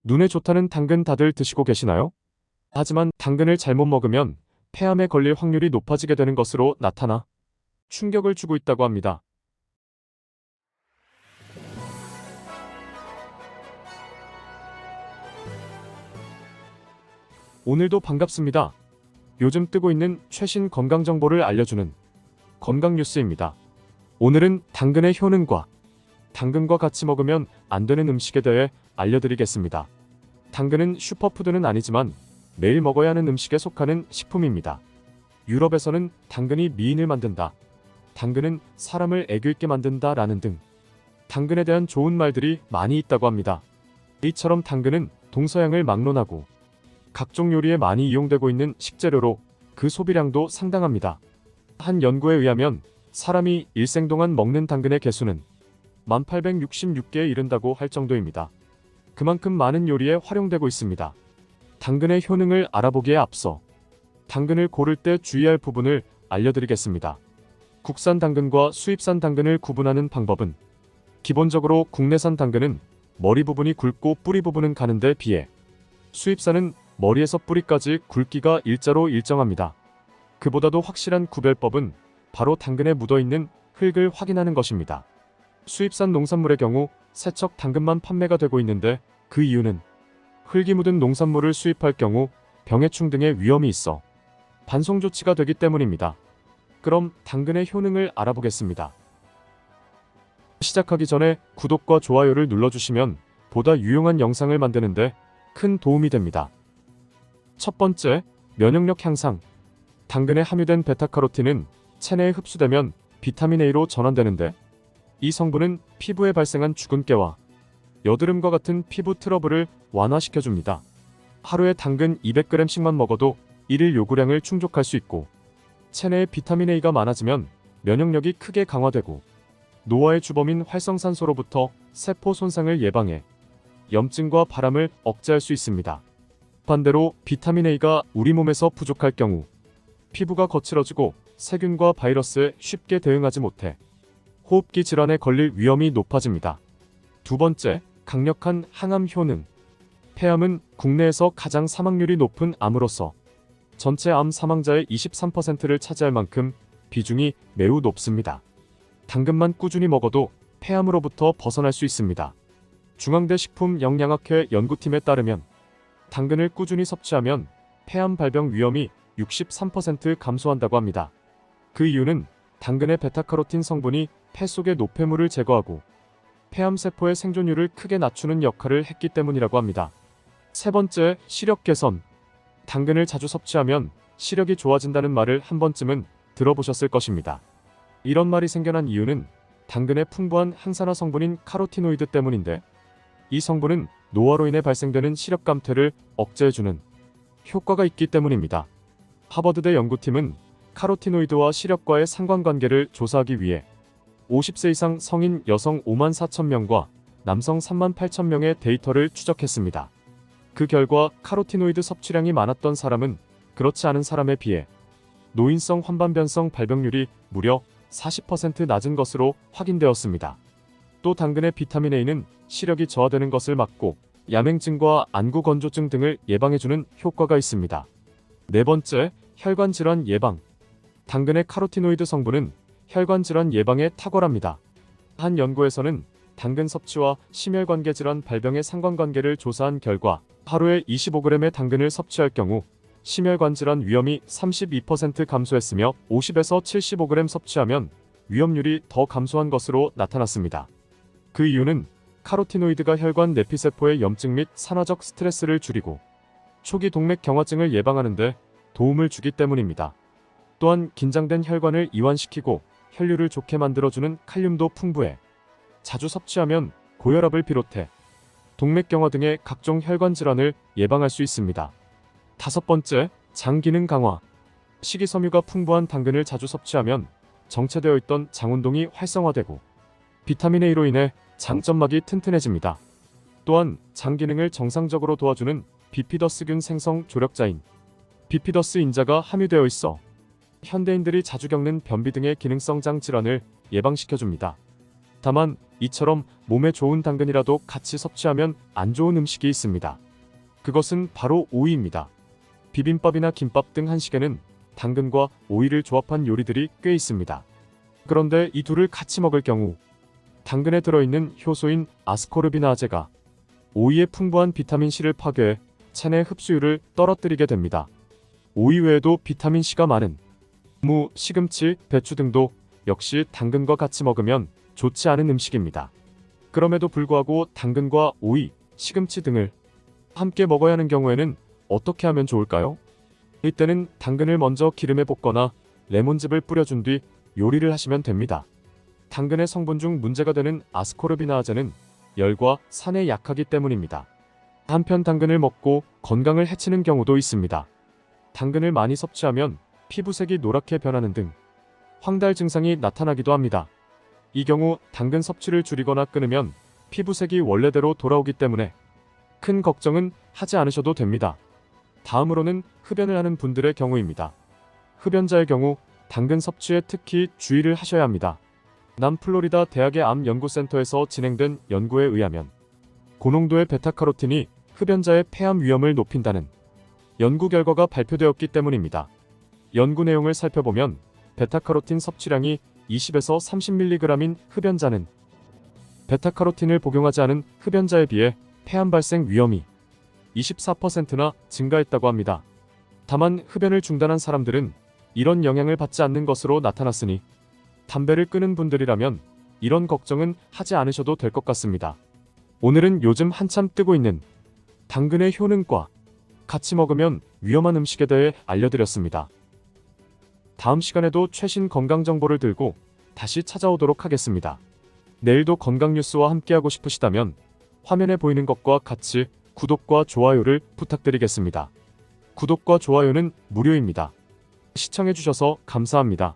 눈에 좋다는 당근 다들 드시고 계시나요? 하지만 당근을 잘못 먹으면 폐암에 걸릴 확률이 높아지게 되는 것으로 나타나 충격을 주고 있다고 합니다. 오늘도 반갑습니다. 요즘 뜨고 있는 최신 건강 정보를 알려주는 건강 뉴스입니다. 오늘은 당근의 효능과 당근과 같이 먹으면 안 되는 음식에 대해 알려드리겠습니다. 당근은 슈퍼푸드는 아니지만 매일 먹어야 하는 음식에 속하는 식품입니다. 유럽에서는 당근이 미인을 만든다, 당근은 사람을 애교 있게 만든다 라는 등 당근에 대한 좋은 말들이 많이 있다고 합니다. 이처럼 당근은 동서양을 막론하고 각종 요리에 많이 이용되고 있는 식재료로 그 소비량도 상당합니다. 한 연구에 의하면 사람이 일생 동안 먹는 당근의 개수는 1866개에 이른다고 할 정도입니다. 그만큼 많은 요리에 활용되고 있습니다. 당근의 효능을 알아보기에 앞서 당근을 고를 때 주의할 부분을 알려드리겠습니다. 국산 당근과 수입산 당근을 구분하는 방법은 기본적으로 국내산 당근은 머리 부분이 굵고 뿌리 부분은 가는 데 비해 수입산은 머리에서 뿌리까지 굵기가 일자로 일정합니다. 그보다도 확실한 구별법은 바로 당근에 묻어있는 흙을 확인하는 것입니다. 수입산 농산물의 경우 세척 당근만 판매가 되고 있는데 그 이유는 흙이 묻은 농산물을 수입할 경우 병해충 등의 위험이 있어 반송 조치가 되기 때문입니다. 그럼 당근의 효능을 알아보겠습니다. 시작하기 전에 구독과 좋아요를 눌러주시면 보다 유용한 영상을 만드는데 큰 도움이 됩니다. 첫 번째, 면역력 향상. 당근에 함유된 베타카로틴은 체내에 흡수되면 비타민 A로 전환되는데 이 성분은 피부에 발생한 주근깨와 여드름과 같은 피부 트러블을 완화시켜줍니다. 하루에 당근 200g씩만 먹어도 1일 요구량을 충족할 수 있고 체내에 비타민 A가 많아지면 면역력이 크게 강화되고 노화의 주범인 활성산소로부터 세포 손상을 예방해 염증과 바람을 억제할 수 있습니다. 반대로 비타민 A가 우리 몸에서 부족할 경우 피부가 거칠어지고 세균과 바이러스에 쉽게 대응하지 못해 호흡기 질환에 걸릴 위험이 높아집니다. 두 번째, 강력한 항암 효능. 폐암은 국내에서 가장 사망률이 높은 암으로서 전체 암 사망자의 23%를 차지할 만큼 비중이 매우 높습니다. 당근만 꾸준히 먹어도 폐암으로부터 벗어날 수 있습니다. 중앙대 식품영양학회 연구팀에 따르면 당근을 꾸준히 섭취하면 폐암 발병 위험이 63% 감소한다고 합니다. 그 이유는 당근의 베타카로틴 성분이 폐 속의 노폐물을 제거하고 폐암세포의 생존율을 크게 낮추는 역할을 했기 때문이라고 합니다. 세 번째, 시력 개선. 당근을 자주 섭취하면 시력이 좋아진다는 말을 한 번쯤은 들어보셨을 것입니다. 이런 말이 생겨난 이유는 당근의 풍부한 항산화 성분인 카로티노이드 때문인데 이 성분은 노화로 인해 발생되는 시력 감퇴를 억제해주는 효과가 있기 때문입니다. 하버드대 연구팀은 카로티노이드와 시력과의 상관관계를 조사하기 위해 50세 이상 성인 여성 5만 4천 명과 남성 3만 8천 명의 데이터를 추적했습니다. 그 결과 카로티노이드 섭취량이 많았던 사람은 그렇지 않은 사람에 비해 노인성 환반변성 발병률이 무려 40% 낮은 것으로 확인되었습니다. 또 당근의 비타민 A는 시력이 저하되는 것을 막고 야맹증과 안구건조증 등을 예방해주는 효과가 있습니다. 네 번째, 혈관질환 예방. 당근의 카로티노이드 성분은 혈관질환 예방에 탁월합니다. 한 연구에서는 당근 섭취와 심혈관계 질환 발병의 상관관계를 조사한 결과 하루에 25g의 당근을 섭취할 경우 심혈관 질환 위험이 32% 감소했으며 50에서 75g 섭취하면 위험률이 더 감소한 것으로 나타났습니다. 그 이유는 카로티노이드가 혈관 내피세포의 염증 및 산화적 스트레스를 줄이고 초기 동맥 경화증을 예방하는 데 도움을 주기 때문입니다. 또한 긴장된 혈관을 이완시키고 혈류를 좋게 만들어주는 칼륨도 풍부해 자주 섭취하면 고혈압을 비롯해 동맥경화 등의 각종 혈관 질환을 예방할 수 있습니다. 다섯 번째, 장 기능 강화. 식이섬유가 풍부한 당근을 자주 섭취하면 정체되어 있던 장 운동이 활성화되고 비타민 A로 인해 장점막이 튼튼해집니다. 또한 장 기능을 정상적으로 도와주는 비피더스균 생성 조력자인 비피더스 인자가 함유되어 있어 현대인들이 자주 겪는 변비 등의 기능성 장 질환을 예방시켜줍니다. 다만 이처럼 몸에 좋은 당근이라도 같이 섭취하면 안 좋은 음식이 있습니다. 그것은 바로 오이입니다. 비빔밥이나 김밥 등 한식에는 당근과 오이를 조합한 요리들이 꽤 있습니다. 그런데 이 둘을 같이 먹을 경우 당근에 들어있는 효소인 아스코르비나아제가 오이의 풍부한 비타민C를 파괴해 체내 흡수율을 떨어뜨리게 됩니다. 오이 외에도 비타민C가 많은 무, 시금치, 배추 등도 역시 당근과 같이 먹으면 좋지 않은 음식입니다. 그럼에도 불구하고 당근과 오이, 시금치 등을 함께 먹어야 하는 경우에는 어떻게 하면 좋을까요? 이때는 당근을 먼저 기름에 볶거나 레몬즙을 뿌려준 뒤 요리를 하시면 됩니다. 당근의 성분 중 문제가 되는 아스코르비나아제는 열과 산에 약하기 때문입니다. 한편 당근을 먹고 건강을 해치는 경우도 있습니다. 당근을 많이 섭취하면 피부색이 노랗게 변하는 등 황달 증상이 나타나기도 합니다. 이 경우 당근 섭취를 줄이거나 끊으면 피부색이 원래대로 돌아오기 때문에 큰 걱정은 하지 않으셔도 됩니다. 다음으로는 흡연을 하는 분들의 경우입니다. 흡연자의 경우 당근 섭취에 특히 주의를 하셔야 합니다. 남플로리다 대학의 암연구센터에서 진행된 연구에 의하면 고농도의 베타카로틴이 흡연자의 폐암 위험을 높인다는 연구 결과가 발표되었기 때문입니다. 연구 내용을 살펴보면 베타카로틴 섭취량이 20에서 30mg인 흡연자는 베타카로틴을 복용하지 않은 흡연자에 비해 폐암 발생 위험이 24%나 증가했다고 합니다. 다만 흡연을 중단한 사람들은 이런 영향을 받지 않는 것으로 나타났으니 담배를 끊은 분들이라면 이런 걱정은 하지 않으셔도 될 것 같습니다. 오늘은 요즘 한참 뜨고 있는 당근의 효능과 같이 먹으면 위험한 음식에 대해 알려드렸습니다. 다음 시간에도 최신 건강 정보를 들고 다시 찾아오도록 하겠습니다. 내일도 건강 뉴스와 함께하고 싶으시다면 화면에 보이는 것과 같이 구독과 좋아요를 부탁드리겠습니다. 구독과 좋아요는 무료입니다. 시청해주셔서 감사합니다.